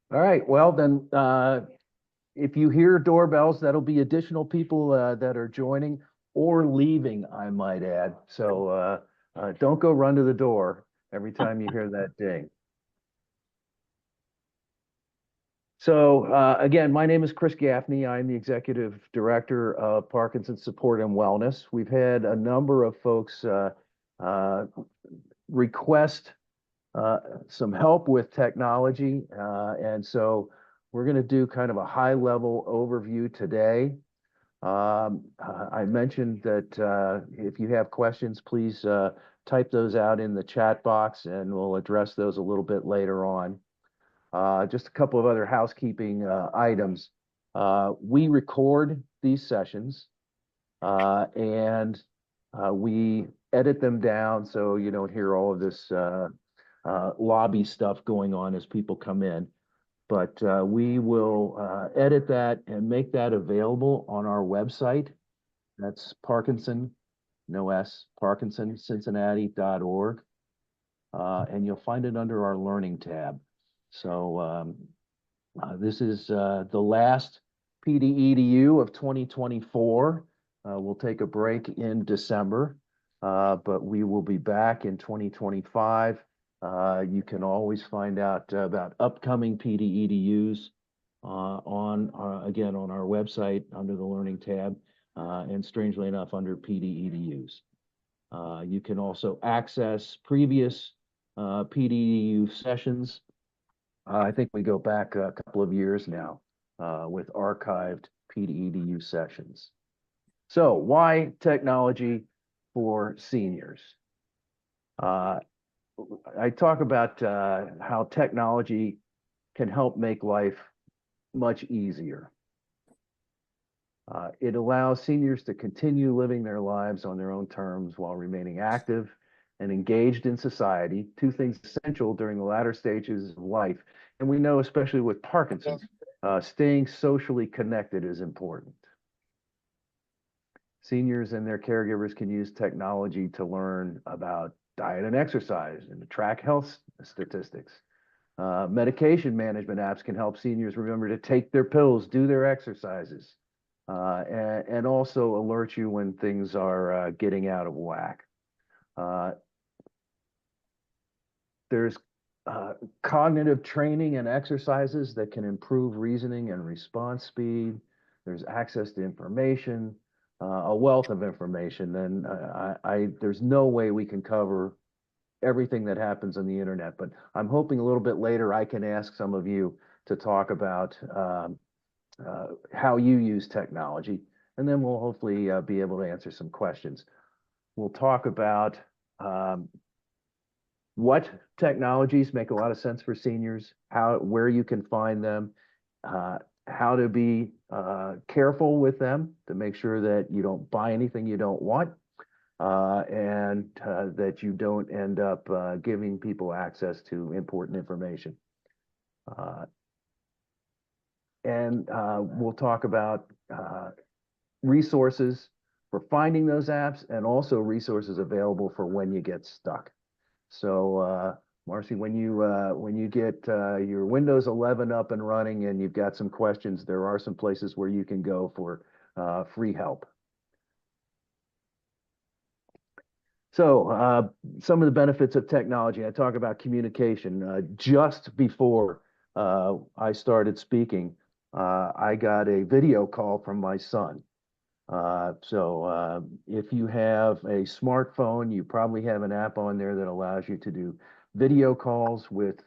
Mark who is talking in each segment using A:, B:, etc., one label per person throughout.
A: All right, well then, if you hear doorbells, that'll be additional people that are joining or leaving, I might add. So don't go run to the door every time you hear that ding. So again, my name is Chris Gaffney. I'm the Executive Director of Parkinson's Support and Wellness. We've had a number of folks uh, request uh, some help with technology. And so we're going to do kind of a high level overview today. I mentioned that if you have questions, please type those out in the chat box and we'll address those a little bit later on. Just a couple of other housekeeping items. We record these sessions and we edit them down so you don't hear all of this lobby stuff going on as people come in. But we will edit that and make that available on our website. That's Parkinson, no S, parkinsoncincinnati.org. And you'll find it under our learning tab. So this is the last PDEDU of 2024. We'll take a break in December, but we will be back in 2025. You can always find out about upcoming PDEDUs again, on our website under the Learning tab, and strangely enough, under PDEDUs. You can also access previous PDEDU sessions. I think we go back a couple of years now with archived PDEDU sessions. So why technology for seniors? I talk about how technology can help make life much easier. It allows seniors to continue living their lives on their own terms while remaining active and engaged in society, two things essential during the latter stages of life. And we know, especially with Parkinson's, staying socially connected is important. Seniors and their caregivers can use technology to learn about diet and exercise and to track health statistics. Medication management apps can help seniors remember to take their pills, do their exercises, and also alert you when things are getting out of whack. There's cognitive training and exercises that can improve reasoning and response speed. There's access to information, a wealth of information. And there's no way we can cover everything that happens on the internet, but I'm hoping a little bit later I can ask some of you to talk about how you use technology, and then we'll hopefully be able to answer some questions. We'll talk about what technologies make a lot of sense for seniors, where you can find them, how to be careful with them to make sure that you don't buy anything you don't want, and that you don't end up giving people access to important information. And we'll talk about resources for finding those apps and also resources available for when you get stuck. So Marcy, when you get your Windows 11 up and running and you've got some questions, there are some places where you can go for free help. So some of the benefits of technology, I talk about communication. Just before I started speaking, I got a video call from my son. So if you have a smartphone, you probably have an app on there that allows you to do video calls with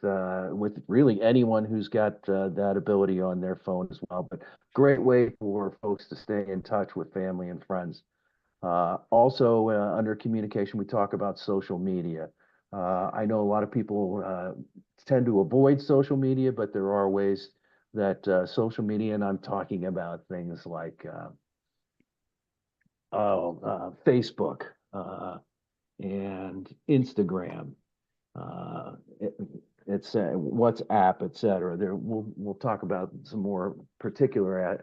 A: really anyone who's got that ability on their phone as well. But great way for folks to stay in touch with family and friends. Also, under communication, we talk about social media. I know a lot of people tend to avoid social media, but there are ways that social media, and I'm talking about things like Facebook and Instagram, it's WhatsApp, et cetera. We'll talk about some more particular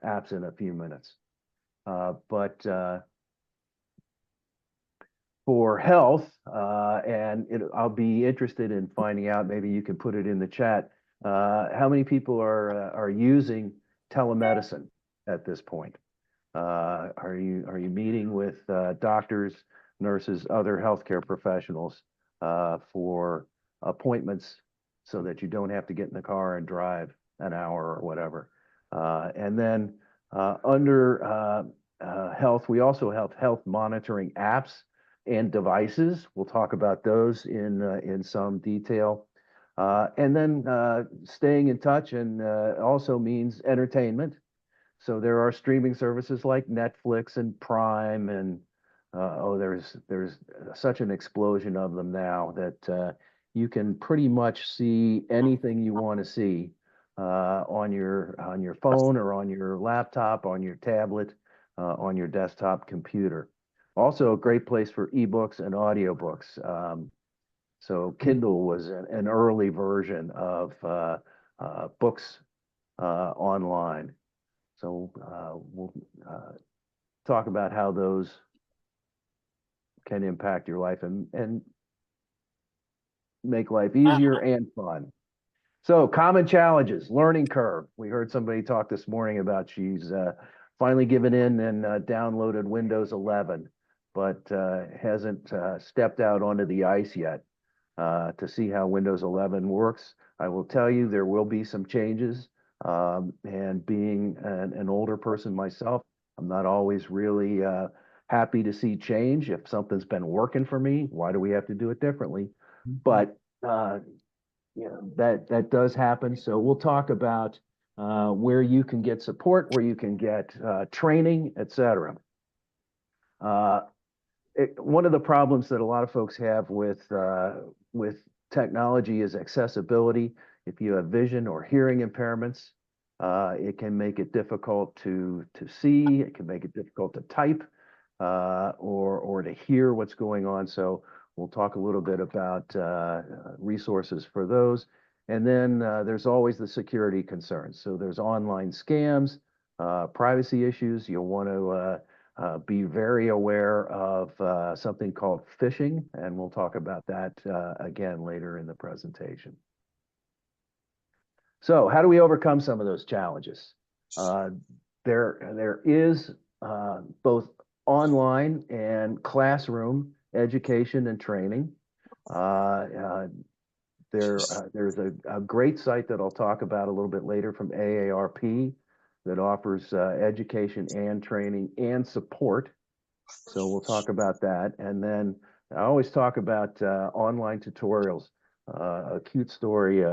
A: apps in a few minutes. But for health, and I'll be interested in finding out, maybe you can put it in the chat, How many people are using telemedicine at this point? Are you meeting with doctors, nurses, other healthcare professionals for appointments so that you don't have to get in the car and drive an hour or whatever? And then under health, we also have health monitoring apps and devices. We'll talk about those in some detail. And then staying in touch and also means entertainment. So there are streaming services like Netflix and Prime, and there's such an explosion of them now that you can pretty much see anything you want to see on your phone or on your laptop, on your tablet, on your desktop computer. Also, a great place for ebooks and audiobooks. So Kindle was an early version of books online. So we'll talk about how those can impact your life and make life easier and fun. So common challenges, learning curve. We heard somebody talk this morning about she's finally given in and downloaded Windows 11, but hasn't stepped out onto the ice yet to see how Windows 11 works. I will tell you there will be some changes. And being an older person myself, I'm not always really happy to see change. If something's been working for me, why do we have to do it differently? But that does happen. So we'll talk about where you can get support, where you can get training, etc. One of the problems that a lot of folks have with technology is accessibility. If you have vision or hearing impairments, it can make it difficult to see. It can make it difficult to type or to hear what's going on. So we'll talk a little bit about resources for those. And then there's always the security concerns. So there's online scams, privacy issues. You'll want to be very aware of something called phishing, and we'll talk about that again later in the presentation. So how do we overcome some of those challenges? There is both online and classroom education and training. There's a great site that I'll talk about a little bit later from AARP that offers education and training and support. So we'll talk about that. And then I always talk about online tutorials. A cute story.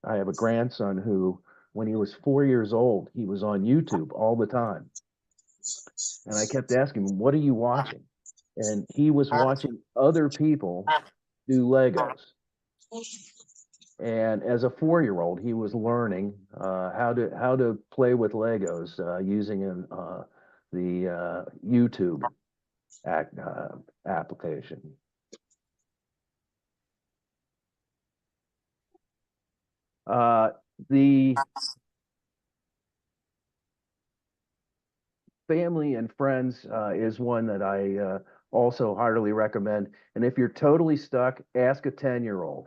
A: I have a grandson who, when he was 4 years old, he was on YouTube all the time. And I kept asking him, what are you watching? And he was watching other people do Legos. And as a 4-year-old, he was learning how to play with Legos using the YouTube application. The family and friends is one that I also heartily recommend. And if you're totally stuck, ask a 10-year-old.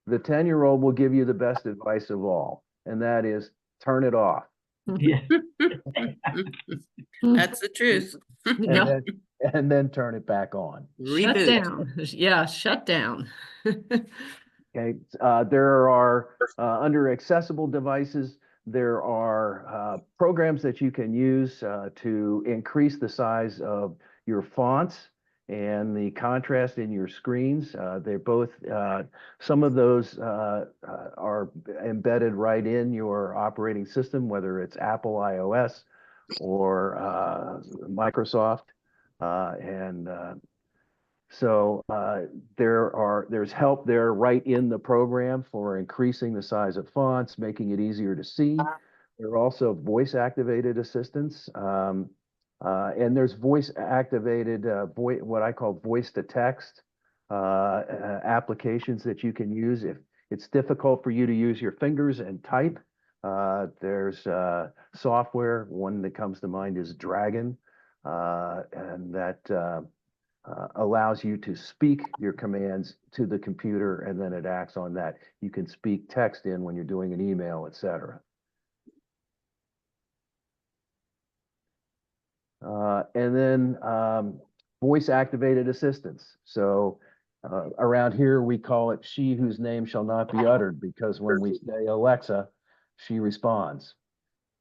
A: The 10-year-old will give you the best advice of all, and that is turn it off.
B: Yeah.
C: That's the truth.
A: And then turn it back on.
B: Shut
C: Reboot.
B: down. Yeah, shut down.
A: Okay, there are under accessible devices, there are programs that you can use to increase the size of your fonts and the contrast in your screens. They're both, some of those are embedded right in your operating system, whether it's Apple iOS or Microsoft. So there's help there right in the program for increasing the size of fonts, making it easier to see. There are also voice activated assistants. And there's voice activated, what I call voice to text applications that you can use if it's difficult for you to use your fingers and type. There's software. One that comes to mind is Dragon, and that allows you to speak your commands to the computer, and then it acts on that. You can speak text in when you're doing an email, etc. And then voice activated assistance. So around here, we call it she whose name shall not be uttered, because when we say Alexa, she responds.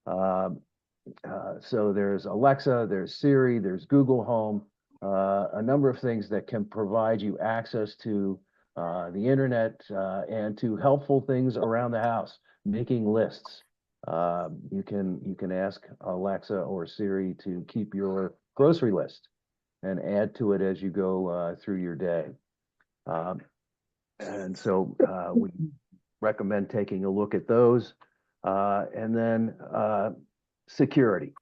A: So there's Alexa, there's Siri, there's Google Home, a number of things that can provide you access to the internet and to helpful things around the house, making lists. You can ask Alexa or Siri to keep your grocery list and add to it as you go through your day. And so we recommend taking a look at those. And then security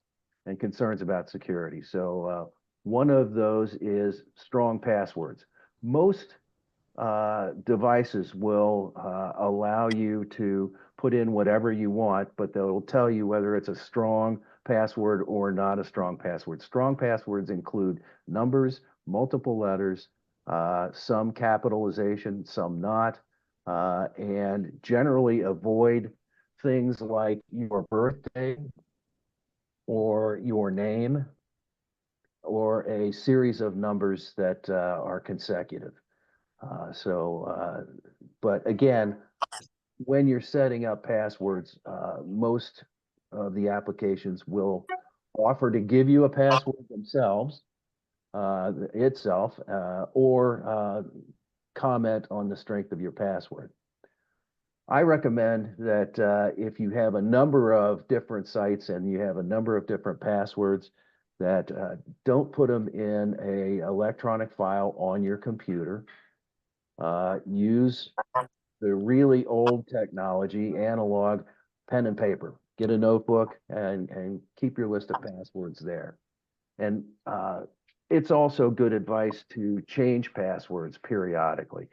A: and concerns about security. So one of those is strong passwords. Most devices will allow you to put in whatever you want, but they'll tell you whether it's a strong password or not a strong password. Strong passwords include numbers, multiple letters, some capitalization, some not, and generally avoid things like your birthday or your name or a series of numbers that are consecutive. But again, when you're setting up passwords, most of the applications will offer to give you a password themselves, or comment on the strength of your password. I recommend that if you have a number of different sites and you have a number of different passwords, that don't put them in a electronic file on your computer. Use the really old technology, analog pen and paper. Get a notebook and keep your list of passwords there. And it's also good advice to change passwords periodically.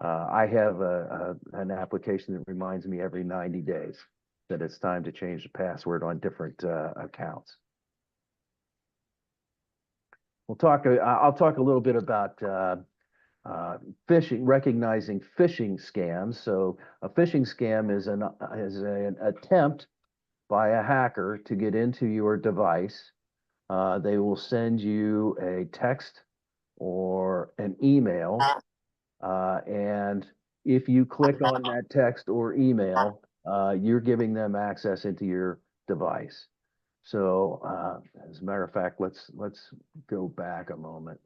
A: I have an application that reminds me every 90 days that it's time to change the password on different accounts. I'll talk a little bit about phishing, recognizing phishing scams. So a phishing scam is an attempt by a hacker to get into your device. They will send you a text or an email, and if you click on that text or email, you're giving them access into your device. So as a matter of fact, let's go back a moment.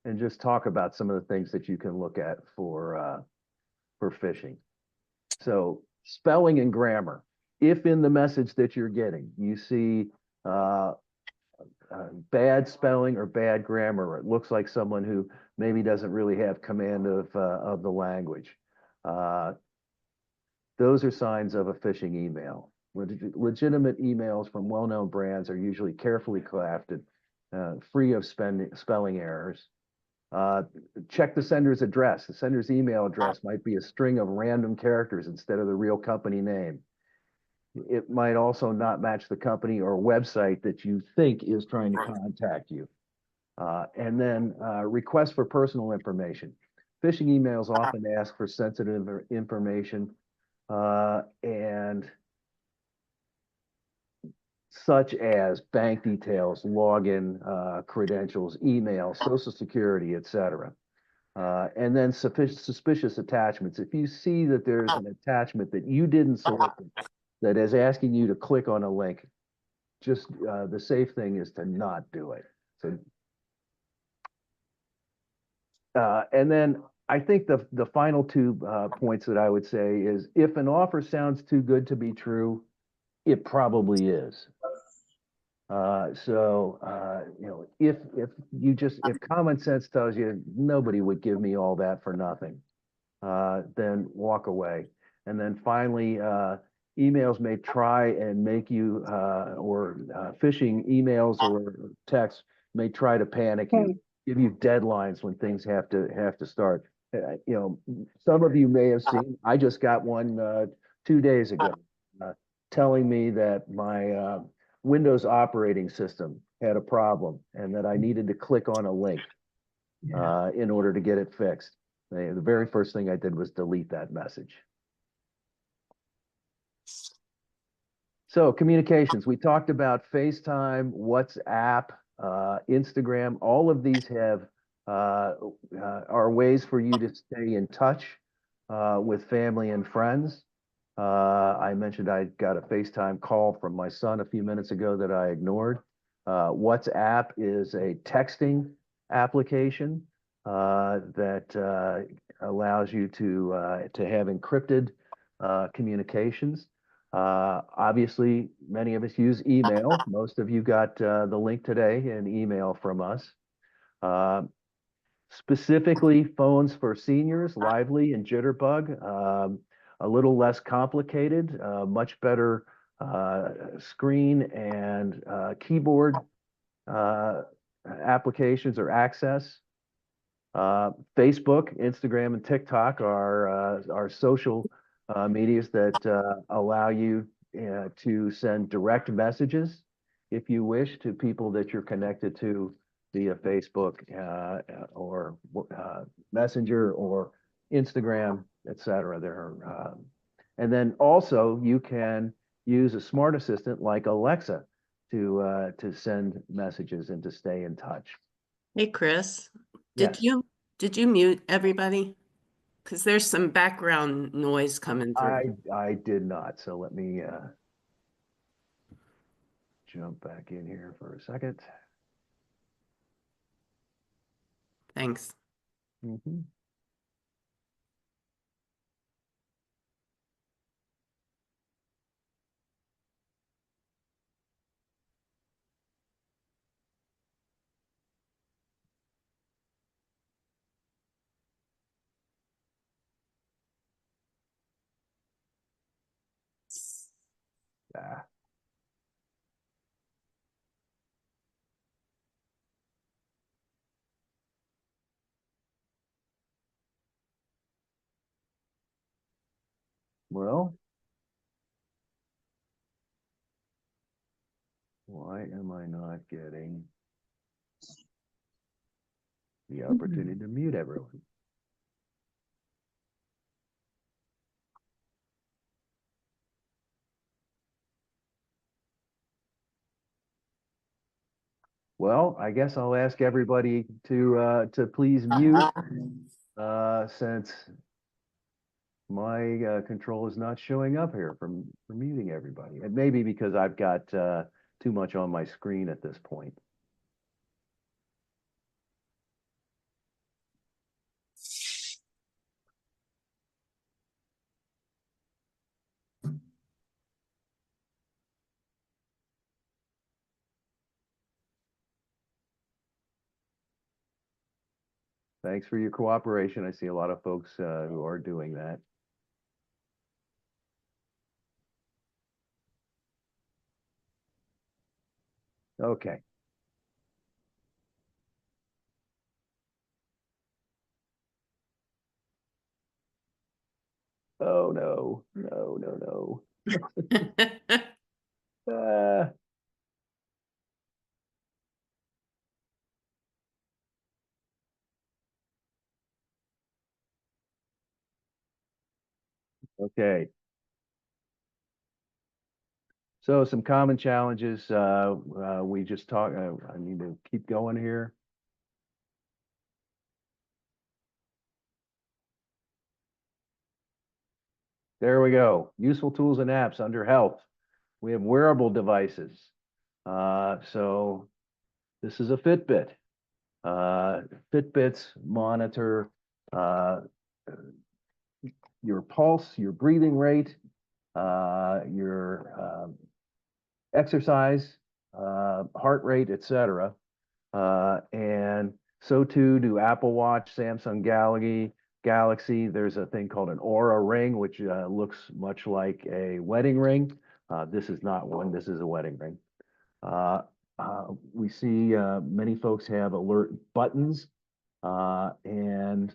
A: And just talk about some of the things that you can look at for phishing. So spelling and grammar. If in the message that you're getting, you see bad spelling or bad grammar, it looks like someone who maybe doesn't really have command of the language. Those are signs of a phishing email. Legitimate emails from well-known brands are usually carefully crafted, free of spelling errors. Check the sender's address. The sender's email address might be a string of random characters instead of the real company name. It might also not match the company or website that you think is trying to contact you. And then request for personal information. Phishing emails often ask for sensitive information and such as bank details, login credentials, email, social security, etc. And then suspicious attachments. If you see that there's an attachment that you didn't select that is asking you to click on a link, just the safe thing is to not do it. So, and then I think the final two points that I would say is if an offer sounds too good to be true, it probably is. If common sense tells you nobody would give me all that for nothing, then walk away. And then finally, emails may try and make you, or phishing emails or texts may try to panic you, give you deadlines when things have to start. Some of you may have seen, I just got one 2 days ago. telling me that my Windows operating system had a problem and that I needed to click on a link in order to get it fixed. The very first thing I did was delete that message. So communications, we talked about FaceTime, WhatsApp, Instagram. All of these have are ways for you to stay in touch with family and friends. I mentioned I got a FaceTime call from my son a few minutes ago that I ignored. WhatsApp is a texting application that allows you to have encrypted communications. Obviously, many of us use email. Most of you got the link today in email from us. Uh, Specifically, phones for seniors, Lively and Jitterbug, a little less complicated, much better screen and keyboard applications or access. Facebook, Instagram, and TikTok are social medias that allow you to send direct messages, if you wish, to people that you're connected to via Facebook or Messenger or Instagram, etc. And then also you can use a smart assistant like Alexa to send messages and to stay in touch.
B: Hey, Chris, did
A: Yes.
B: you did you mute everybody? Because there's some background noise coming through.
A: I did not. So let me jump back in here for a second.
B: Thanks.
A: Mhm. Ah, well, why am I not getting the opportunity to mute everyone? Well, I guess I'll ask everybody to please mute since my control is not showing up here for muting everybody. It may be because I've got too much on my screen at this point. Thanks for your cooperation. I see a lot of folks who are doing that. Okay. Oh, no, no, no, no. Okay. So some common challenges we just talked. I need to keep going here. There we go. Useful tools and apps under health. We have wearable devices. So this is a Fitbit. Fitbits monitor your pulse, your breathing rate, your exercise, heart rate, etc. And so too do Apple Watch, Samsung Galaxy. There's a thing called an Aura ring, which looks much like a wedding ring. This is not one. This is a wedding ring. We see many folks have alert buttons, and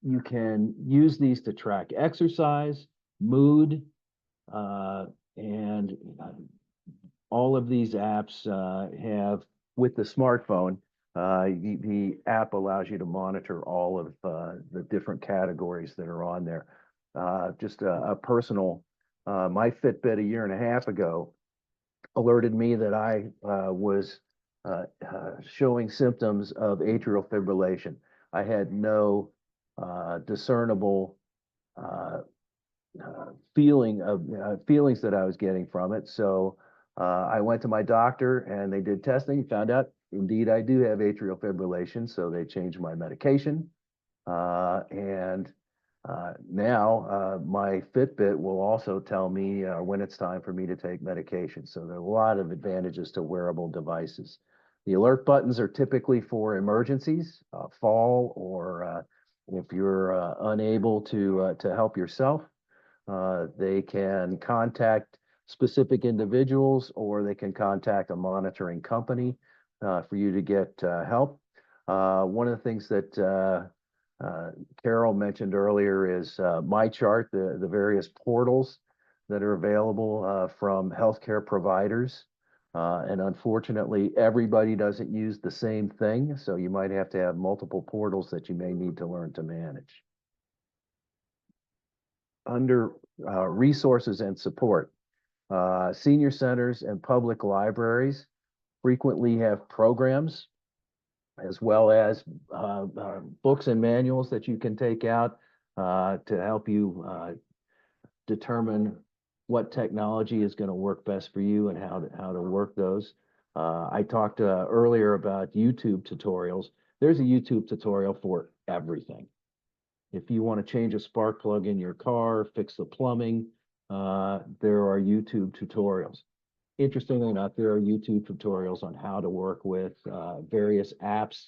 A: you can use these to track exercise, mood, And all of these apps have, with the smartphone, the app allows you to monitor all of the different categories that are on there. Just a personal, my Fitbit a year and a half ago alerted me that I was showing symptoms of atrial fibrillation. I had no discernible uh, feelings that I was getting from it. So I went to my doctor and they did testing, found out indeed I do have atrial fibrillation. So they changed my medication. And now my Fitbit will also tell me when it's time for me to take medication. So there are a lot of advantages to wearable devices. The alert buttons are typically for emergencies, fall, or if you're unable to help yourself. They can contact specific individuals or they can contact a monitoring company for you to get help. One of the things that Carol mentioned earlier is MyChart, the various portals that are available from healthcare providers. And unfortunately, everybody doesn't use the same thing. So you might have to have multiple portals that you may need to learn to manage. Under resources and support, senior centers and public libraries frequently have programs as well as books and manuals that you can take out to help you determine what technology is going to work best for you and how to work those. I talked earlier about YouTube tutorials. There's a YouTube tutorial for everything. If you want to change a spark plug in your car, fix the plumbing, there are YouTube tutorials. Interestingly enough, there are YouTube tutorials on how to work with various apps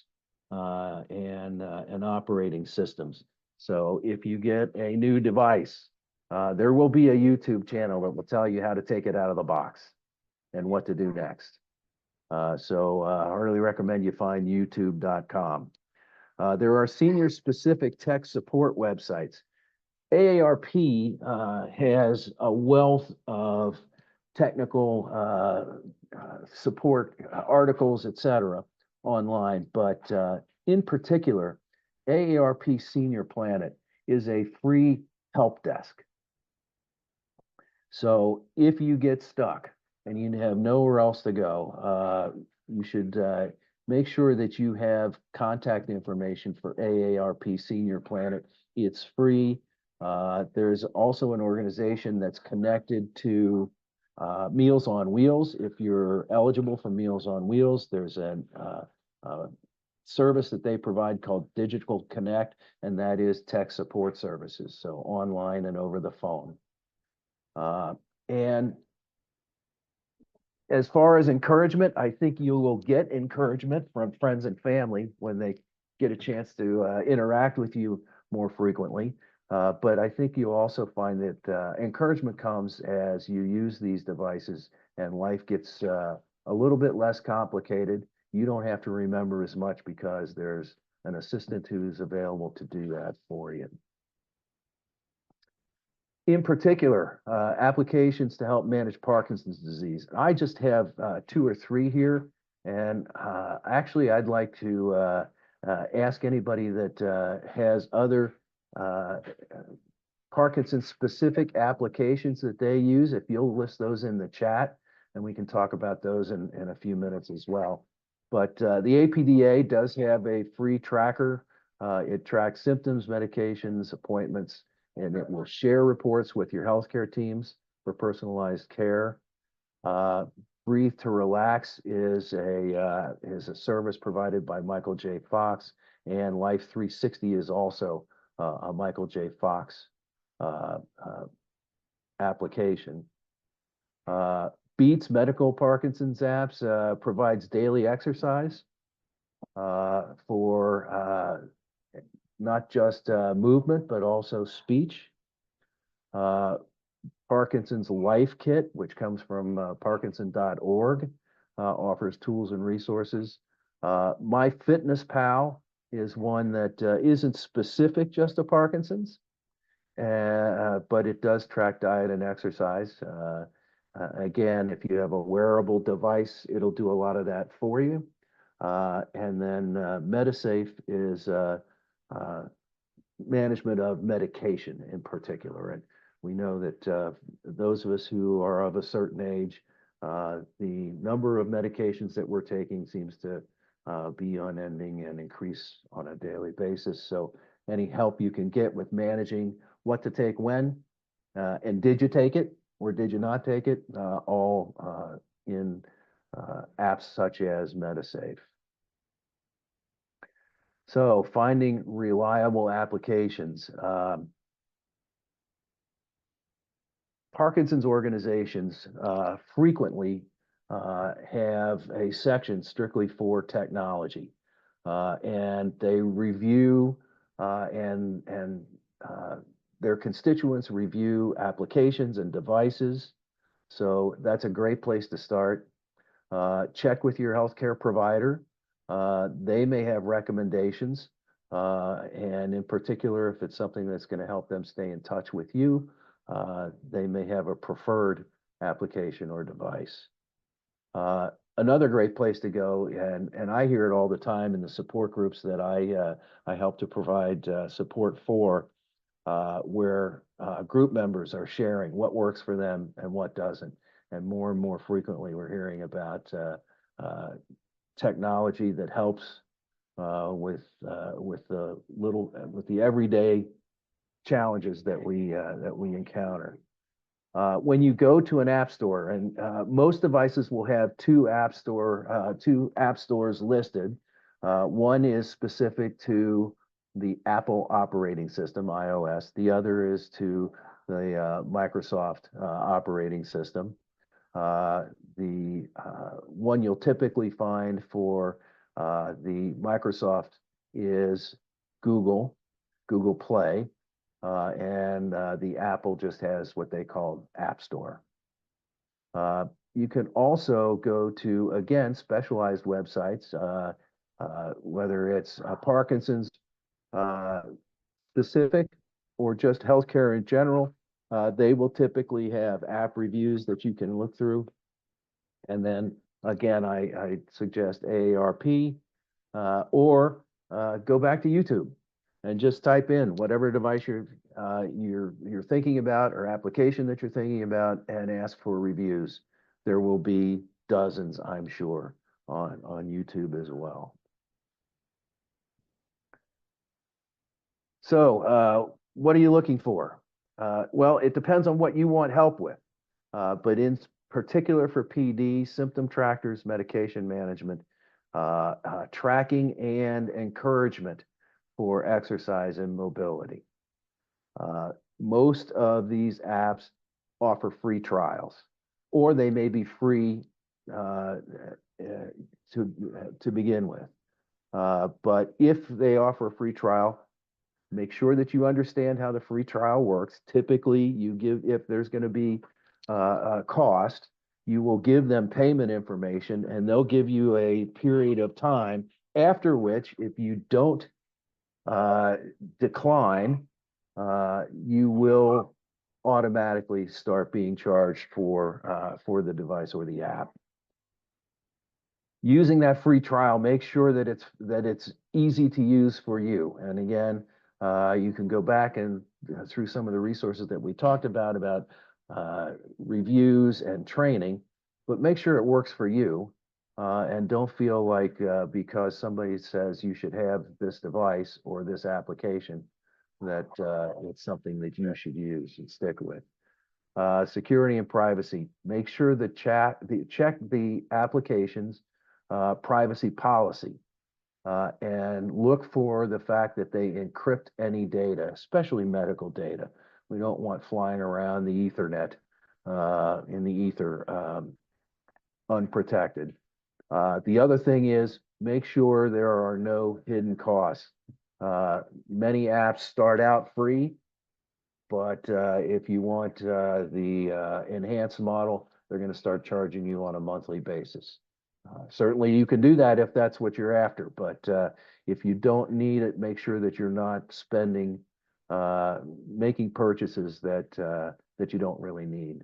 A: and operating systems. So if you get a new device, there will be a YouTube channel that will tell you how to take it out of the box and what to do next. So I really recommend you find youtube.com. There are senior-specific tech support websites. AARP has a wealth of technical support articles, etc., online, but in particular, AARP Senior Planet is a free help desk. So if you get stuck and you have nowhere else to go, you should make sure that you have contact information for AARP Senior Planet. It's free. There's also an organization that's connected to Meals on Wheels. If you're eligible for Meals on Wheels, there's a service that they provide called Digital Connect, and that is tech support services, so online and over the phone. And as far as encouragement, I think you will get encouragement from friends and family when they get a chance to interact with you more frequently. But I think you'll also find that encouragement comes as you use these devices and life gets a little bit less complicated. You don't have to remember as much because there's an assistant who's available to do that for you. In particular, applications to help manage Parkinson's disease. I just have 2 or 3 here, and actually I'd like to ask anybody that has other Parkinson's specific applications that they use, if you'll list those in the chat, and we can talk about those in a few minutes as well. But the APDA does have a free tracker. It tracks symptoms, medications, appointments, and it will share reports with your healthcare teams for personalized care. Breathe to Relax is a service provided by Michael J. Fox, and Life 360 is also a Michael J. Fox application. Beats Medical Parkinson's apps provides daily exercise for not just movement, but also speech. Parkinson's Life Kit, which comes from Parkinson.org, offers tools and resources. MyFitnessPal is one that isn't specific just to Parkinson's. but it does track diet and exercise. Again, if you have a wearable device, it'll do a lot of that for you. And then MediSafe is management of medication in particular. And we know that those of us who are of a certain age, the number of medications that we're taking seems to be unending and increase on a daily basis. So any help you can get with managing what to take when, and did you take it or did you not take it, all in apps such as MediSafe. So finding reliable applications. Parkinson's organizations frequently have a section strictly for technology, and they review and their constituents review applications and devices. So that's a great place to start. Check with your healthcare provider. They may have recommendations, and in particular, if it's something that's going to help them stay in touch with you, they may have a preferred application or device. Another great place to go, and I hear it all the time in the support groups that I help to provide support for, where group members are sharing what works for them and what doesn't. And more frequently, we're hearing about technology that helps with the everyday challenges that we encounter. When you go to an app store, and most devices will have two app stores listed. One is specific to the Apple operating system, iOS. The other is to the Microsoft operating system. The one you'll typically find for the Microsoft is Google Play, and the Apple just has what they call App Store. You can also go to, again, specialized websites, whether it's Parkinson's specific or just healthcare in general. They will typically have app reviews that you can look through. And then again, I suggest AARP, or go back to YouTube and just type in whatever device you're thinking about or application that you're thinking about and ask for reviews. There will be dozens, I'm sure, on YouTube as well. So what are you looking for? Well, it depends on what you want help with, but in particular for PD, symptom trackers, medication management, tracking and encouragement for exercise and mobility. Most of these apps offer free trials, or they may be free to begin with. But if they offer a free trial, make sure that you understand how the free trial works. Typically, if there's going to be a cost, you will give them payment information, and they'll give you a period of time after which, if you don't decline, you will automatically start being charged for the device or the app. Using that free trial, make sure that it's easy to use for you. And again, you can go back and through some of the resources that we talked about reviews and training, but make sure it works for you. And don't feel like because somebody says you should have this device or this application that it's something that you should use and stick with. Security and privacy. Make sure that check the application's privacy policy, and look for the fact that they encrypt any data, especially medical data. We don't want flying around the Ethernet in the ether unprotected. The other thing is make sure there are no hidden costs. Many apps start out free, but if you want the enhanced model, they're going to start charging you on a monthly basis. Certainly you can do that if that's what you're after, but if you don't need it, make sure that you're not spending making purchases that you don't really need.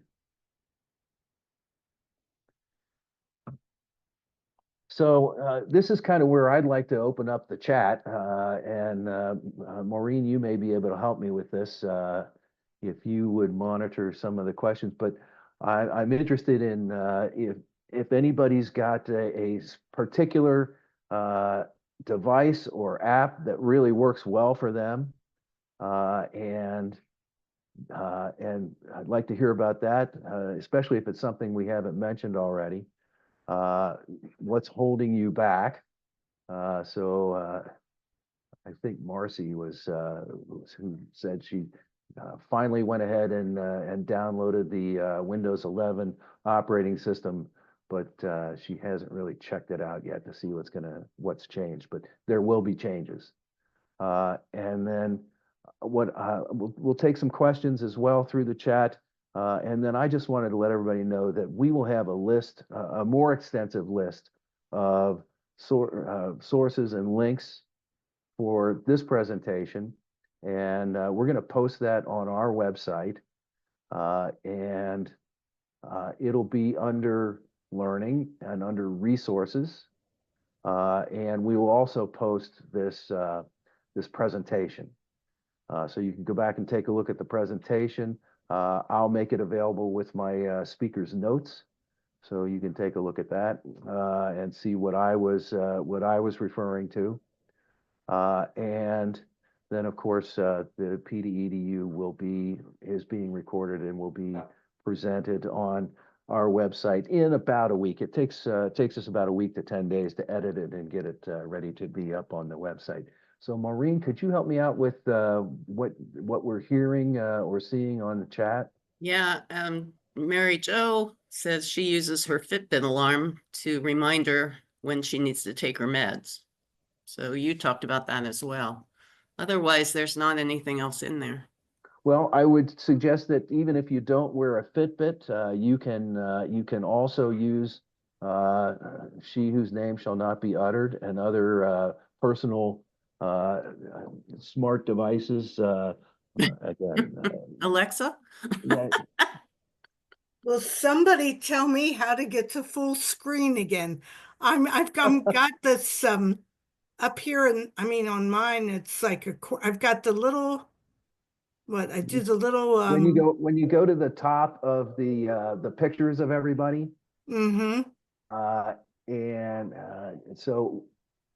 A: So this is kind of where I'd like to open up the chat, and Maureen, you may be able to help me with this if you would monitor some of the questions. But I'm interested in if anybody's got a particular device or app that really works well for them, and I'd like to hear about that, especially if it's something we haven't mentioned already. What's holding you back? I think Marcy was who said she finally went ahead and downloaded the Windows 11 operating system, but she hasn't really checked it out yet to see what's changed. But there will be changes. And then we'll take some questions as well through the chat. And then I just wanted to let everybody know that we will have a list, a more extensive list of sources and links for this presentation. And we're going to post that on our website. And it'll be under learning and under resources. And we will also post this presentation. So you can go back and take a look at the presentation. I'll make it available with my speaker's notes, so you can take a look at that and see what I was referring to. And then, of course, the PDEDU is being recorded and will be presented on our website in about a week. It takes us about a week to 10 days to edit it and get it ready to be up on the website. So Maureen, could you help me out with what we're hearing or seeing on the chat?
B: Yeah, Mary Jo says she uses her Fitbit alarm to remind her when she needs to take her meds. So you talked about that as well. Otherwise, there's not anything else in there.
A: Well, I would suggest that even if you don't wear a Fitbit, you can also use "She whose name shall not be uttered" and other personal smart devices. Again,
B: Alexa?
A: yeah,
C: Will somebody tell me how to get to full screen again? I've got this up here, and I mean on mine it's like I've got the little I do the little
A: when you go to the top of the pictures of everybody,
C: mm-hmm.
A: and so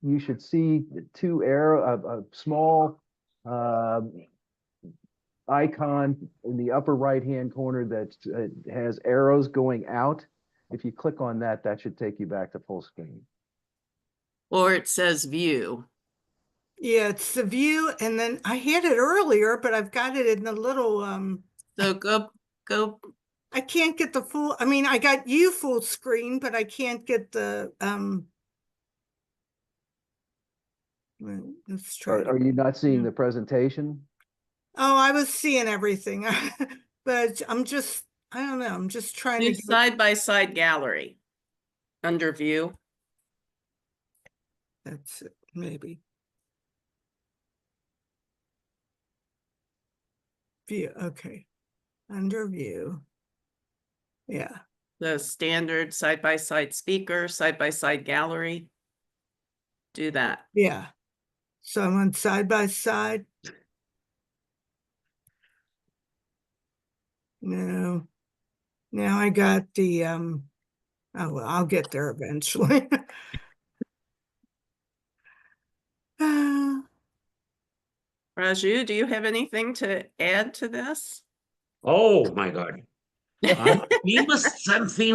A: you should see the two a small icon in the upper right-hand corner that has arrows going out. If you click on that, that should take you back to full screen.
B: Or it says view.
C: Yeah, it's the view, and then I had it earlier, but I've got it in the little
B: So go.
C: I can't get the full, I mean, I got you full screen, but I can't get the let's try
A: Are you not seeing the presentation?
C: Oh, I was seeing everything, but I don't know. I'm just trying
B: Do
C: to
B: side-by-side gallery under view.
C: That's it, maybe. View, okay. Under view. Yeah.
B: The standard side-by-side speaker, side-by-side gallery. Do that.
C: Yeah. So I'm on side by side. No. Now I got the oh well, I'll get there eventually.
B: Raju, do you have anything to add to this?
D: Oh my God.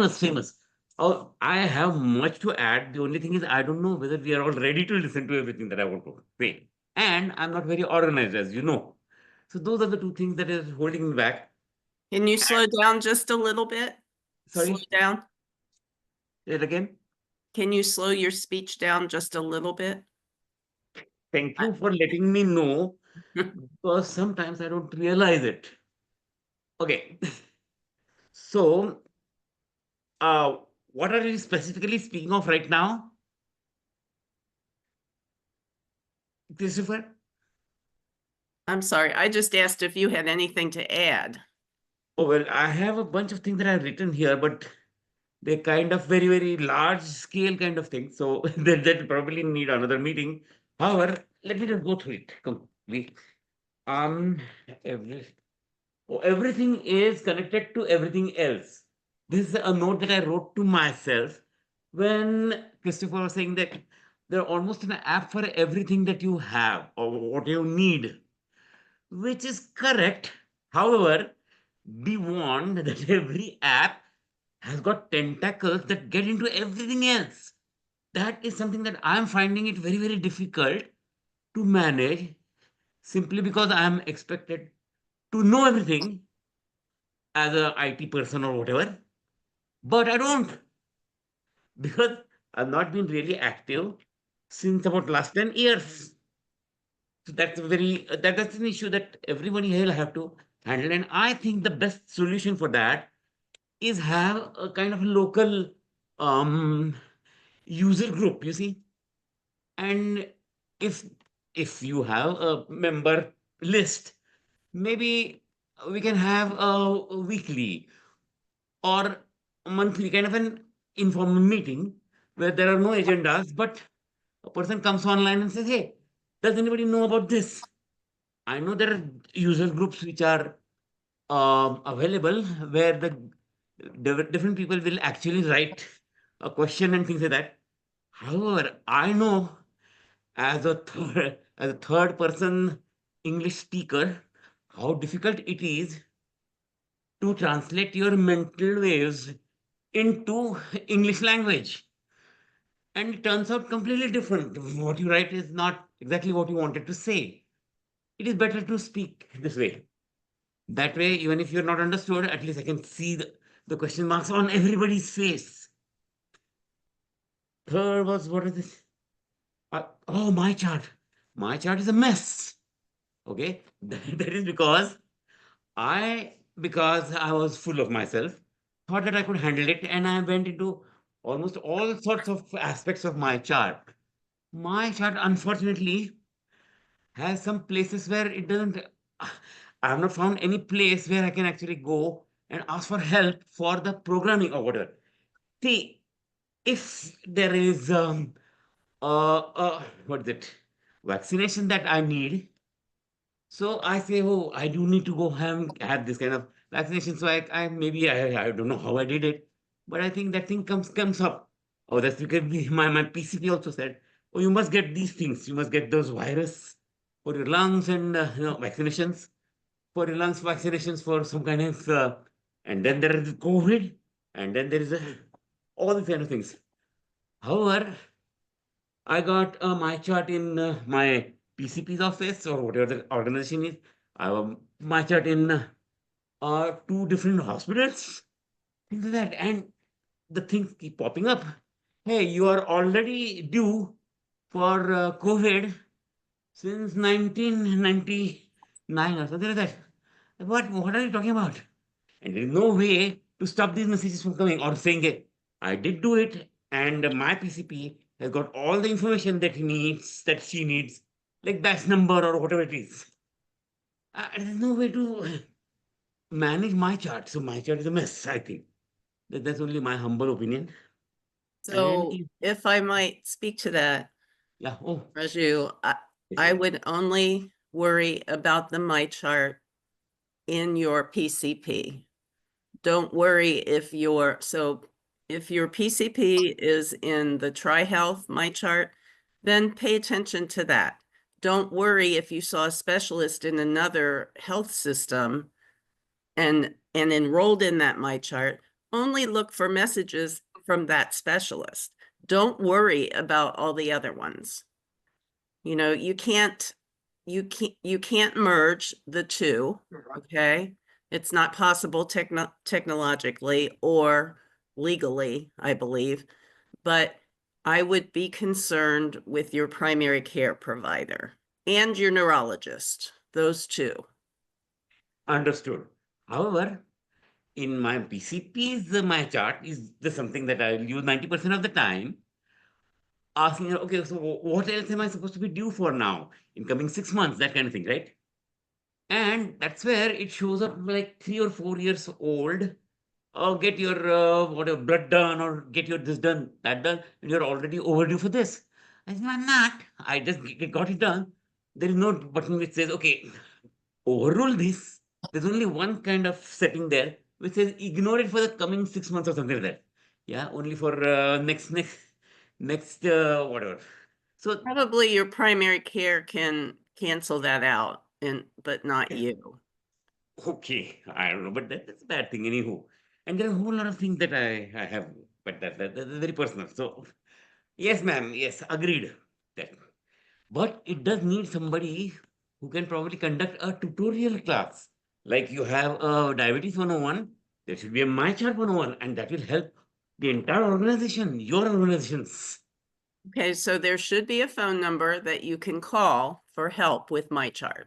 D: Famous. Oh, I have much to add. The only thing is, I don't know whether we are all ready to listen to everything that I want to say. And I'm not very organized, as you know. So those are the two things that is holding me back.
B: Can you slow down just a little bit?
D: Sorry?
B: Slow down.
D: Say it again.
B: Can you slow your speech down just a little bit?
D: Thank you for letting me know, because sometimes I don't realize it. Okay. So, what are you specifically speaking of right now, Christopher?
B: I'm sorry, I just asked if you had anything to add.
D: Oh, well, I have a bunch of things that I've written here, but they're kind of very, very large scale kind of thing. So that probably need another meeting. However, let me just go through it completely. Um, every, everything is connected to everything else. This is a note that I wrote to myself when Christopher was saying that there are almost an app for everything that you have or what you need, which is correct. However, be warned that every app has got tentacles that get into everything else. That is something that I'm finding it very, very difficult to manage simply because I am expected to know everything as a IT person or whatever, but I don't because I've not been really active since about last 10 years. So that's a very that's an issue that everybody here will have to handle. And I think the best solution for that is have a kind of local um user group, you see. And if if you have a member list, maybe we can have a weekly or a monthly kind of an informal meeting where there are no agendas, but a person comes online and says, "Hey, does anybody know about this?" I know there are user groups which are available where the different people will actually write a question and things like that. However, I know as a third person English speaker how difficult it is to translate your mental waves into English language. And it turns out completely different. What you write is not exactly what you wanted to say. It is better to speak this way. That way, even if you're not understood, at least I can see the question marks on everybody's face. Third was, what is this? Oh, my chart. My chart is a mess. Okay. That is because I was full of myself, thought that I could handle it, and I went into almost all sorts of aspects of my chart. My chart, unfortunately, has some places where it doesn't. I have not found any place where I can actually go and ask for help for the programming or whatever. See, if there is what is it, vaccination that I need, so I say, oh, I do need to go have this kind of vaccination. So I maybe I don't know how I did it, but I think that thing comes up. Oh, that's because my PCP also said, oh, you must get these things. You must get those virus for your lungs and vaccinations for your lungs, vaccinations for some kind of, and then there is COVID, and then there is all these kind of things. However, I got my chart in my PCP's office or whatever the organization is. I have my chart in two different hospitals, things like that. And the things keep popping up. Hey, you are already due for COVID since 1999 or something like that. What are you talking about? And there is no way to stop these messages from coming or saying it. I did do it, and my PCP has got all the information that he needs, that she needs, like batch number or whatever it is. There's no way to manage my chart. So my chart is a mess, I think. That's only my humble opinion. And
B: So if I might speak to that,
D: yeah, oh,
B: Raju,
D: yes,
B: I
D: yes.
B: would only worry about the my chart in your PCP. Don't worry if your PCP is in the TriHealth my chart, then pay attention to that. Don't worry if you saw a specialist in another health system and enrolled in that my chart. Only look for messages from that specialist. Don't worry about all the other ones. You know, you can't merge the two, okay? It's not possible technologically or legally, I believe, but I would be concerned with your primary care provider and your neurologist, those two.
D: Understood. However, in my PCPs, my chart is the something that I'll use 90% of the time. Asking her, okay, so what else am I supposed to be due for now in coming 6 months? That kind of thing, right? And that's where it shows up like 3 or 4 years old. Or get your whatever blood done, or get your this done, that done, and you're already overdue for this. I said, I'm not. I just got it done. There is no button which says, okay, overrule this. There's only one kind of setting there which says ignore it for the coming 6 months or something like that. Yeah, only for next whatever. So
B: Probably your primary care can cancel that out but not you.
D: okay, I don't know, but that's a bad thing, anywho. And there are a whole lot of things that I have, but that's very personal. So yes, ma'am. Yes, agreed. That, but it does need somebody who can probably conduct a tutorial class. Like you have a diabetes 101, there should be a My Chart 101, and that will help the entire organization, your organizations.
B: Okay, so there should be a phone number that you can call for help with MyChart.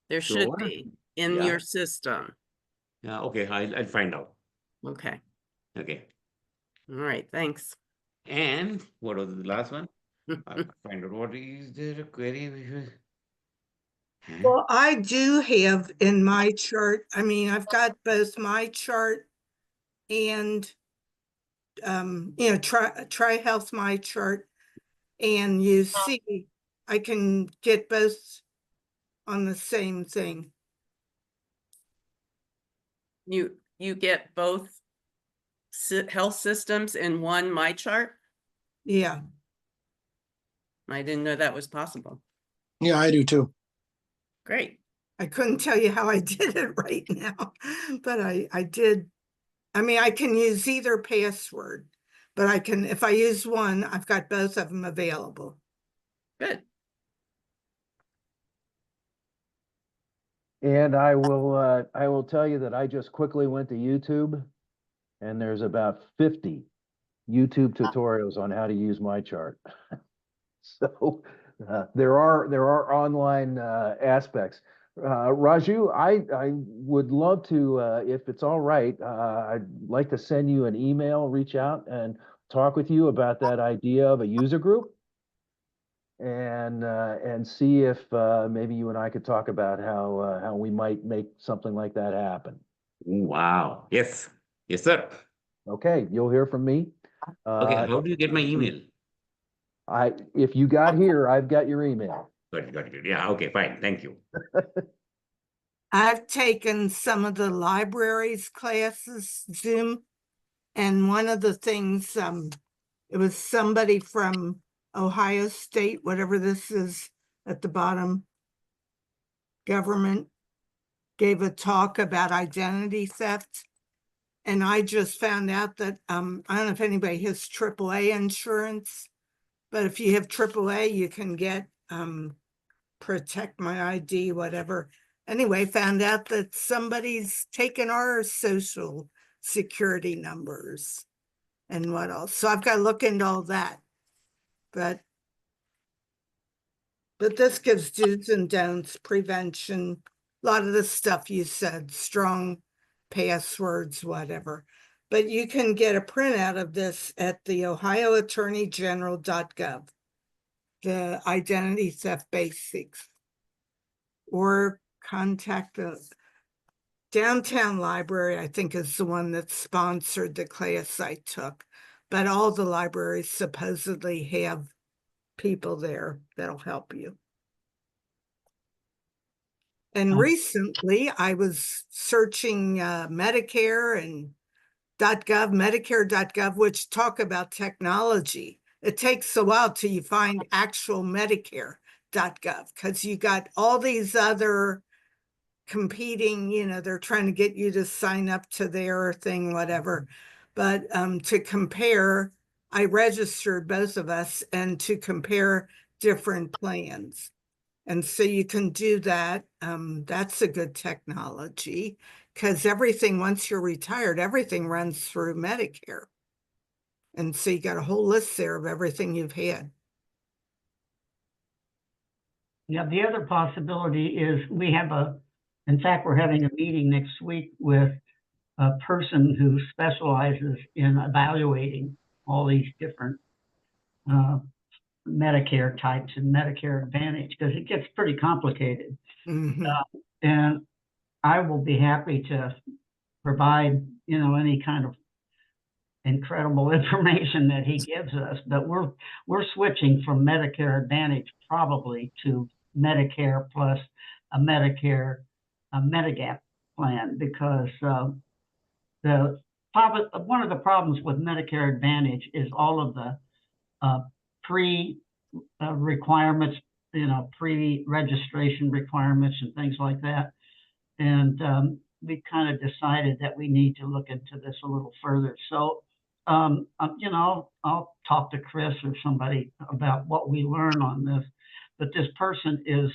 B: There should
D: Sure.
B: be in
D: Yeah.
B: your system.
D: Yeah. Okay. I'll find out.
B: Okay,
D: Okay.
B: all right, thanks.
D: And what was the last one? I'll find out what is there a query which was. Huh?
C: Well, I do have in my chart, I mean, I've got both my chart and try health my chart, and you see I can get both on the same thing.
B: You get both health systems in one MyChart?
C: Yeah.
B: I didn't know that was possible.
E: Yeah, I do too.
B: Great.
C: I couldn't tell you how I did it right now, but I did. I mean, I can use either password, but I can, if I use one, I've got both of them available.
B: Good.
A: And I will tell you that I just quickly went to YouTube, and there's about 50 YouTube tutorials on how to use my chart. So there are online aspects. Raju, I would love to, if it's all right, I'd like to send you an email, reach out and talk with you about that idea of a user group, and see if maybe you and I could talk about how we might make something like that happen.
D: Wow. Yes. Yes, sir.
A: Okay, you'll hear from me.
D: Okay. How do you get my email?
A: If you got here, I've got your email.
D: Got it. Yeah. Okay. Fine. Thank you.
C: I've taken some of the libraries classes, Zoom, and one of the things, it was somebody from Ohio State, whatever this is at the bottom, government, gave a talk about identity theft. And I just found out that, I don't know if anybody has AAA insurance, but if you have AAA, you can get Protect My ID, whatever. Anyway, found out that somebody's taken our social security numbers and what else. So I've got to look into all that. But this gives do's and don'ts, prevention, a lot of the stuff you said, strong passwords, whatever. But you can get a printout of this at the ohioattorneygeneral.gov, the identity theft basics, or contact the downtown library, I think is the one that sponsored the class I took. But all the libraries supposedly have people there that'll help you. And recently I was searching Medicare and .gov, Medicare.gov, which talk about technology. It takes a while till you find actual Medicare.gov, because you got all these other competing, they're trying to get you to sign up to their thing, whatever. But to compare, I registered both of us, and to compare different plans. And so you can do that. That's a good technology, because everything, once you're retired, everything runs through Medicare. And so you got a whole list there of everything you've had.
F: Yeah, the other possibility is in fact, we're having a meeting next week with a person who specializes in evaluating all these different Medicare types and Medicare Advantage, because it gets pretty complicated.
C: Mhm.
F: And I will be happy to provide, you know, any kind of incredible information that he gives us, but we're switching from Medicare Advantage probably to Medicare plus a Medigap plan, because one of the problems with Medicare Advantage is all of the pre requirements, you know, pre-registration requirements and things like that. And we kind of decided that we need to look into this a little further. So, you know, I'll talk to Chris or somebody about what we learn on this. But this person is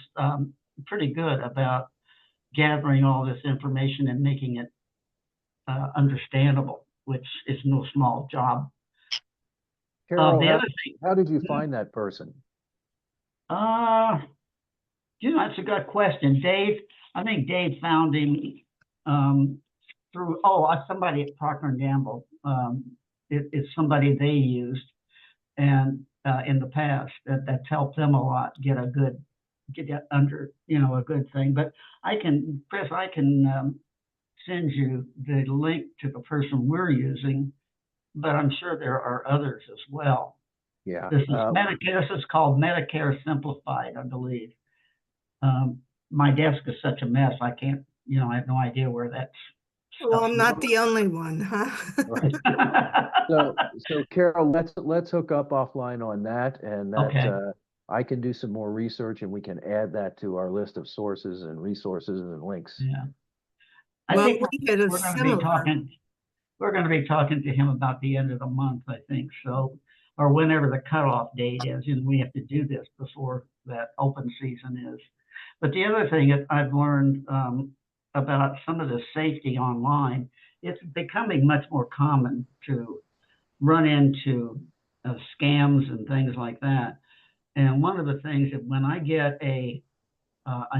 F: pretty good about gathering all this information and making it understandable, which is no small job.
A: Carol,
F: The other thing,
A: how did you find that person?
F: you know, that's a good question. I think Dave found him through, somebody at Procter & Gamble. It's somebody they used and in the past that's helped them a lot get under, you know, a good thing. But Chris, I can send you the link to the person we're using, but I'm sure there are others as well.
A: Yeah.
F: This is Medicare. This is called Medicare Simplified, I believe. My desk is such a mess. I can't, you know, I have no idea where that's.
C: Well, I'm not the only one, huh?
A: Right. So Carol, let's hook up offline on that, and that
F: Okay.
A: I can do some more research, and we can add that to our list of sources and resources and links.
F: Yeah.
C: Well,
F: I think
C: we had a
F: we're going to
C: similar.
F: be talking. We're going to be talking to him about the end of the month, I think. So, or whenever the cutoff date is, and we have to do this before that open season is. But the other thing that I've learned about some of the safety online, it's becoming much more common to run into scams and things like that. And one of the things that when I get an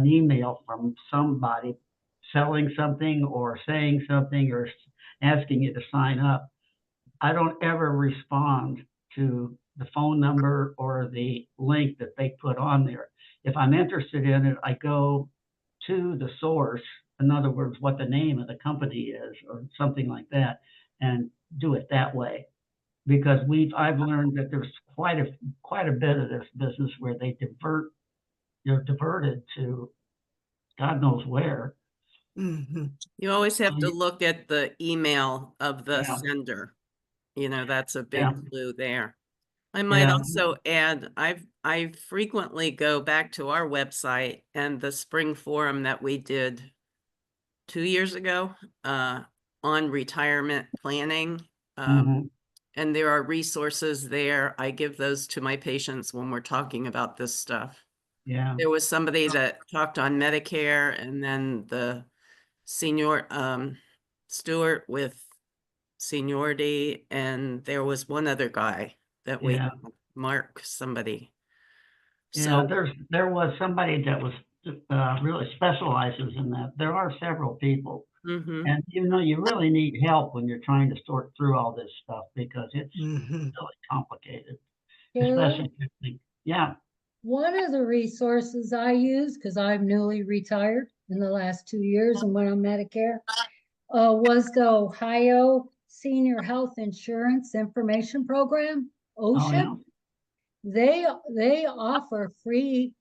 F: email from somebody selling something or saying something or asking you to sign up, I don't ever respond to the phone number or the link that they put on there. If I'm interested in it, I go to the source, in other words, what the name of the company is or something like that, and do it that way. Because I've learned that there's quite a bit of this business where you're diverted to God knows where.
C: Mm-hmm.
B: You always have to look at the email of the
F: Yeah.
B: sender. You know, that's a big
F: Yeah.
B: clue there. I might
F: Yeah.
B: also add, I frequently go back to our website and the spring forum that we did 2 years ago on retirement planning.
F: Mhm.
B: And there are resources there. I give those to my patients when we're talking about this stuff.
F: Yeah.
B: There was somebody that talked on Medicare, and then the senior Stuart with seniority, and there was one other guy that we
F: Yeah.
B: Mark somebody.
F: Yeah,
B: So
F: there was somebody that was really specializes in that. There are several people,
B: mhm.
F: and you know, you really need help when you're trying to sort through all this stuff because it's
C: Mm-hmm.
F: really complicated.
E: Carol,
F: Especially, if you think- yeah.
E: one of the resources I use, because I'm newly retired in the last 2 years and went on Medicare, was the Ohio Senior Health Insurance Information Program,
F: Oh
E: OSHIP.
F: yeah.
E: They offer free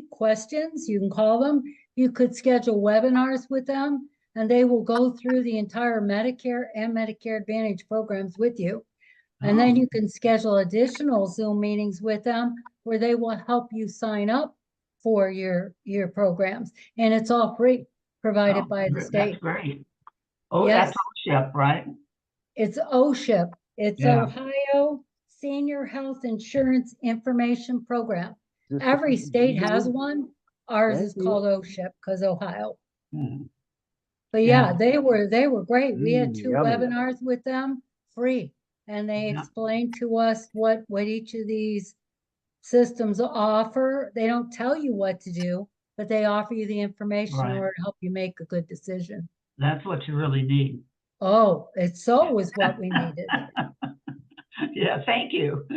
E: questions. You can call them. You could schedule webinars with them, and they will go through the entire Medicare and Medicare Advantage programs with you. And then you can schedule additional Zoom meetings with them where they will help you sign up for your programs. And it's all free, provided by the state.
F: That's great. Oh,
E: Yes.
F: that's OSHIP, right?
E: It's OSHIP. It's
F: Yeah.
E: Ohio Senior Health Insurance Information Program.
A: Just-
E: Every state has one. Ours
A: Thank
E: is
A: you.
E: called OSHIP because Ohio.
F: Mhm.
E: But
F: Yeah.
E: yeah, they were great. We had 2
A: yummy.
E: webinars with them, free. And they
F: Yeah.
E: explained to us what each of these systems offer. They don't tell you what to do, but they offer you the information in
F: Right.
E: order to help you make a good decision.
F: That's what you really need.
E: Oh, it so was what we needed.
F: Yeah, thank you.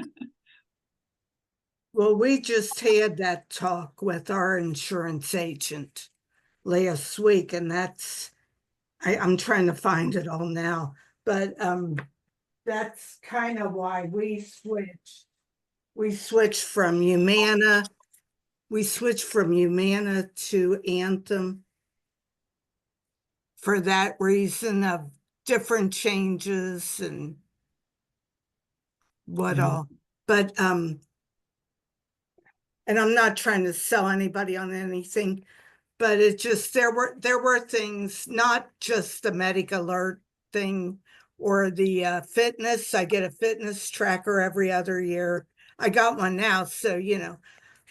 C: Well, we just had that talk with our insurance agent. last week, and that's, I'm trying to find it all now, but that's kind of why we switched. We switched from Humana. We switched from Humana to Anthem for that reason of different changes and what
F: Yeah.
C: all. But and I'm not trying to sell anybody on anything, but it just there were things, not just the Medic Alert thing or the fitness. I get a fitness tracker every other year. I got one now, so you know,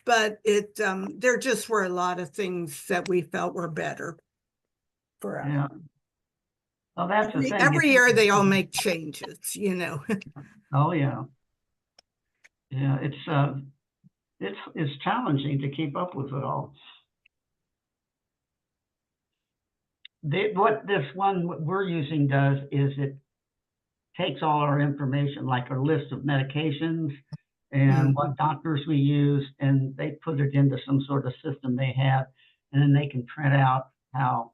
C: but it there just were a lot of things that we felt were better for us.
F: Yeah. Well, that's the thing.
C: Every year they all make changes, you know.
F: Oh, yeah. Yeah, it's challenging to keep up with it all. What this one we're using does is it takes all our information, like our list of medications and what doctors we use, and they put it into some sort of system they have, and then they can print out how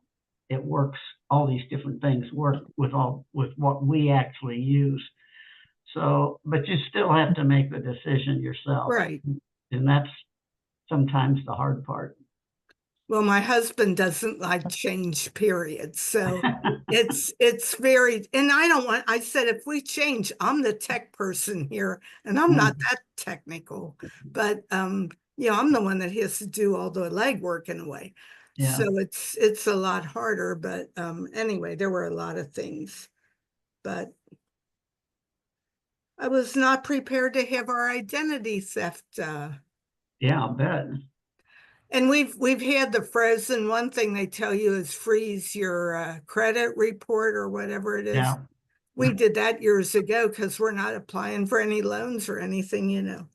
F: it works. All these different things work with what we actually use. So, but you still have to make the decision yourself.
C: Right.
F: And that's sometimes the hard part.
C: Well, my husband doesn't like change, period. So it's very, and I said, if we change, I'm the tech person here and I'm not that technical, but you know, I'm the one that has to do all the legwork in a way.
F: Yeah.
C: So it's a lot harder, but anyway, there were a lot of things, but I was not prepared to have our identity theft.
F: Yeah, I'll bet.
C: And we've had the frozen. One thing they tell you is freeze your credit report or whatever it is.
F: Yeah.
C: We did that years ago because we're not applying for any loans or anything, you know.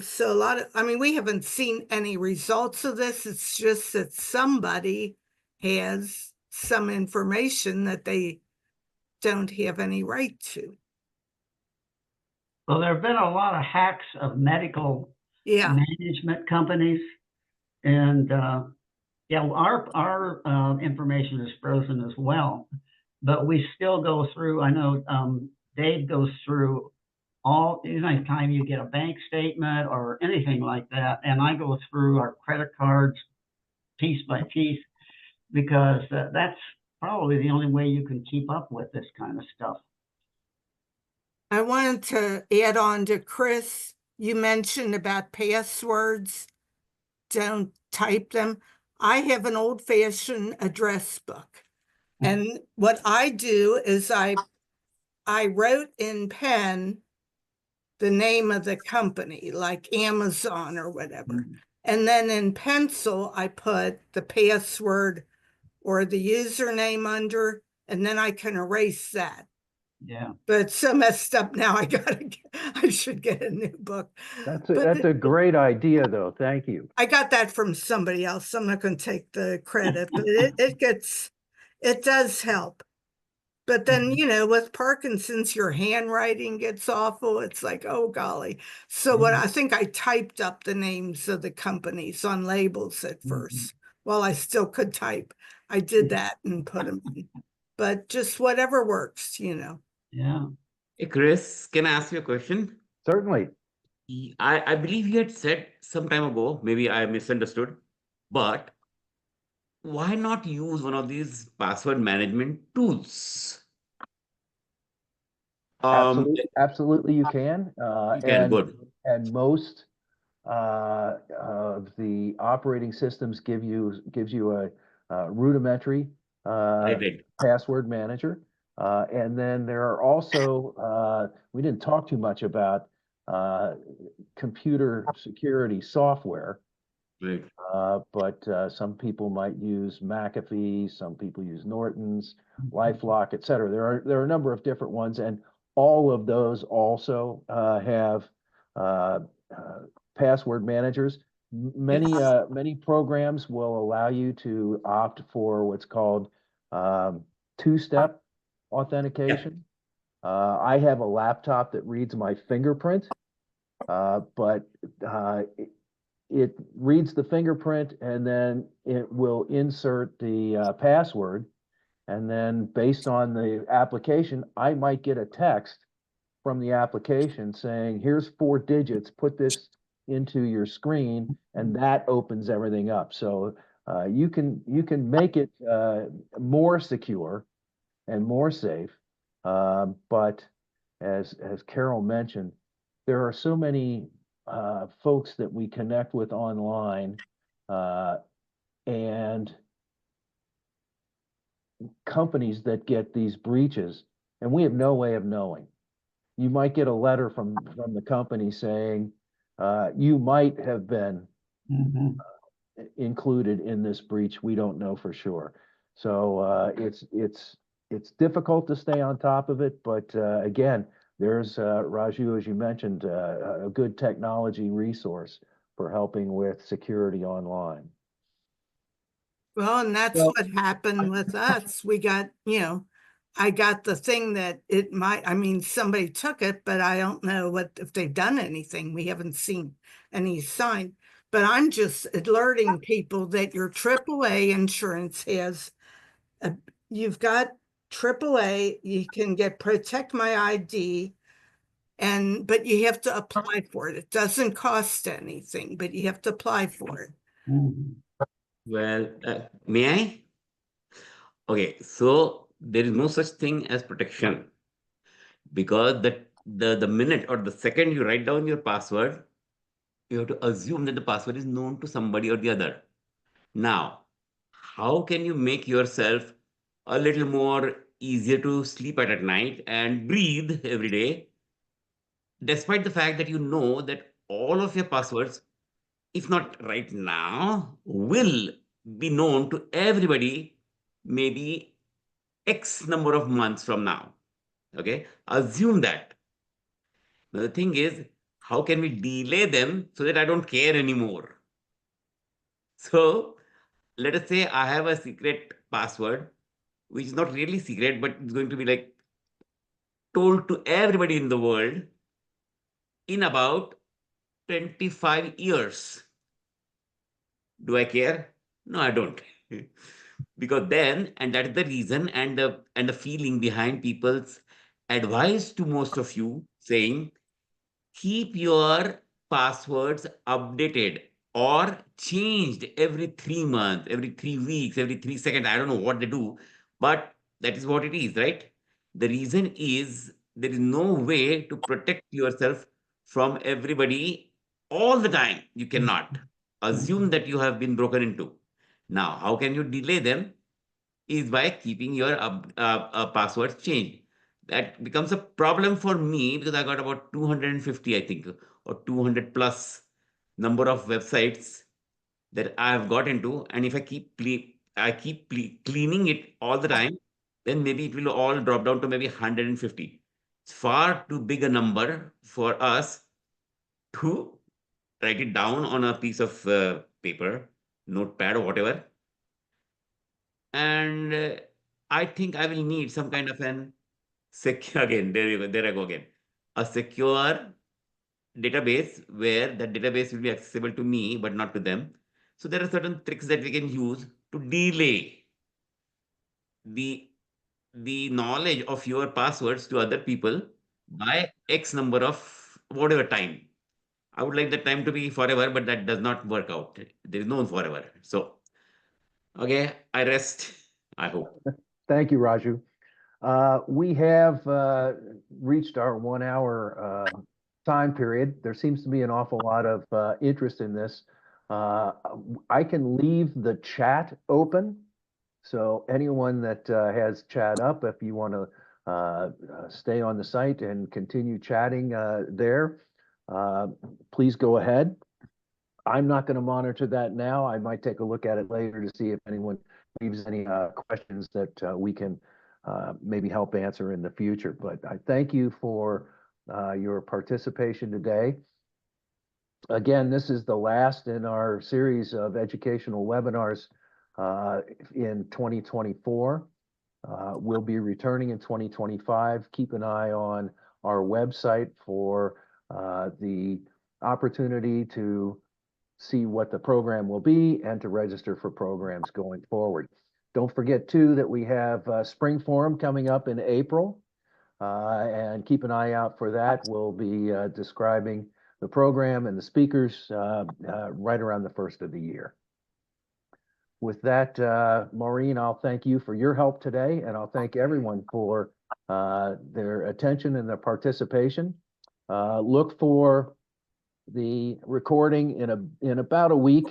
C: So a lot of, I mean, we haven't seen any results of this. It's just that somebody has some information that they don't have any right to.
F: Well, there have been a lot of hacks of medical
C: Yeah.
F: management companies, and yeah, our information is frozen as well, but we still go through. I know Dave goes through anytime you get a bank statement or anything like that, and I go through our credit cards piece by piece because that's probably the only way you can keep up with this kind of stuff.
C: I wanted to add on to Chris. You mentioned about passwords. Don't type them. I have an old-fashioned address book. And what I do is I wrote in pen the name of the company, like Amazon or whatever. And then in pencil, I put the password or the username under, and then I can erase that.
F: Yeah.
C: But it's so messed up now. I should get a new book.
A: That's a great idea, though. Thank you.
C: I got that from somebody else. I'm not going to take the credit, but it does help. But then, you know, with Parkinson's, your handwriting gets awful. It's like, oh, golly. So what I think I typed up the names of the companies on labels at first while I still could type. I did that and put them in. But just whatever works, you know.
F: Yeah.
D: Hey, Chris, can I ask you a question?
A: Certainly.
D: I believe you had said some time ago, maybe I misunderstood, but why not use one of these password management tools?
A: Absolutely, you can.
D: You can, good.
A: And most of the operating systems gives you a rudimentary
D: Right.
A: password manager. And then there are also, we didn't talk too much about computer security software,
D: Right.
A: but some people might use McAfee, some people use Norton's, LifeLock, et cetera. There are a number of different ones, and all of those also have password managers. Many programs will allow you to opt for what's called two-step authentication. I have a laptop that reads my fingerprint, but it reads the fingerprint and then it will insert the password. And then based on the application, I might get a text from the application saying, here's 4 digits, put this into your screen, and that opens everything up. So you can make it more secure and more safe. But as Carol mentioned, there are so many folks that we connect with online, and companies that get these breaches, and we have no way of knowing. You might get a letter from the company saying you might have been
F: Mhm.
A: included in this breach. We don't know for sure. So it's difficult to stay on top of it, but again, there's Raju, as you mentioned, a good technology resource for helping with security online.
C: Well, and that's
A: Well-
C: what happened with us. We got, I got the thing that it might, I mean, somebody took it, but I don't know if they've done anything. We haven't seen any sign. But I'm just alerting people that your AAA insurance has, you've got AAA, you can get Protect My ID, but you have to apply for it. It doesn't cost anything, but you have to apply for it.
F: Mhm.
D: Well, may I? Okay, so there is no such thing as protection, because the minute or the second you write down your password, you have to assume that the password is known to somebody or the other. Now, how can you make yourself a little more easier to sleep at night and breathe every day, despite the fact that you know that all of your passwords, if not right now, will be known to everybody maybe X number of months from now. Okay, assume that. Now, the thing is, how can we delay them so that I don't care anymore? So, let us say I have a secret password, which is not really secret, but it's going to be like told to everybody in the world in about 25 years. Do I care? No, I don't. Because then, and that is the reason and the feeling behind people's advice to most of you saying, keep your passwords updated or changed every 3 months, every 3 weeks, every 3 seconds. I don't know what they do, but that is what it is, right? The reason is there is no way to protect yourself from everybody all the time. You cannot assume that you have been broken into. Now, how can you delay them? Is by keeping your passwords changed. That becomes a problem for me because I got about 250, I think, or 200 plus number of websites that I have got into. And if I keep cleaning it all the time, then maybe it will all drop down to maybe 150. It's far too big a number for us to write it down on a piece of paper, notepad or whatever. And I think I will need some kind of an secure again. There I go again. A secure database where that database will be accessible to me but not to them. So there are certain tricks that we can use to delay the knowledge of your passwords to other people by X number of whatever time. I would like the time to be forever, but that does not work out. There is no forever. So okay, I rest. I hope.
A: Thank you, Raju. We have reached our 1 hour time period. There seems to be an awful lot of interest in this. I can leave the chat open. So anyone that has chat up, if you want to stay on the site and continue chatting there, please go ahead. I'm not going to monitor that now. I might take a look at it later to see if anyone leaves any questions that we can maybe help answer in the future. But I thank you for your participation today. Again, this is the last in our series of educational webinars in 2024. We'll be returning in 2025. Keep an eye on our website for the opportunity to see what the program will be and to register for programs going forward. Don't forget too that we have Spring Forum coming up in April, and keep an eye out for that. We'll be describing the program and the speakers right around the first of the year. With that, Maureen, I'll thank you for your help today, and I'll thank everyone for their attention and their participation. Look for the recording in about a week,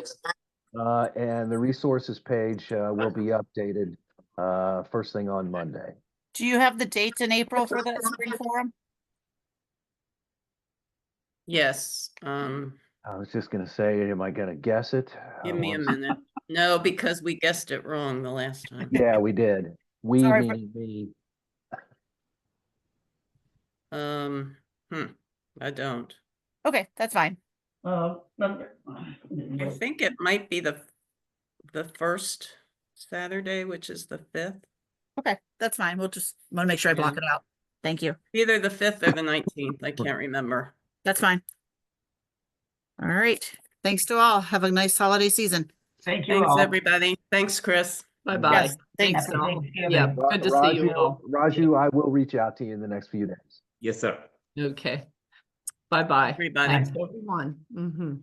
A: and the resources page will be updated first thing on Monday.
G: Do you have the dates in April for that spring forum?
B: Yes,
A: I was just gonna say, am I gonna guess it?
B: give me a
A: One-
B: minute. No, because we guessed it wrong the last time.
A: Yeah, we did. We
G: Sorry for-
A: meaning me.
B: I don't.
G: Okay, that's fine.
F: Uh,
B: I think it might be the first Saturday, which is the 5th.
G: Okay, that's fine. We'll just want to make sure I block
B: Yeah.
G: it out. Thank you.
B: Either the 5th or the 19th. I can't remember.
G: That's fine. All right. Thanks to all. Have a nice holiday season.
F: Thank you
B: Thanks,
F: all.
B: everybody. Thanks, Chris.
H: Bye-bye.
G: Yes, thanks.
F: Happy Thanksgiving.
H: Yeah, good to see you all.
A: Raju, I will reach out to you in the next few days.
D: Yes, sir.
H: Okay. Bye-bye.
B: Everybody.
F: Bye.
H: Thanks, everyone. Mhm.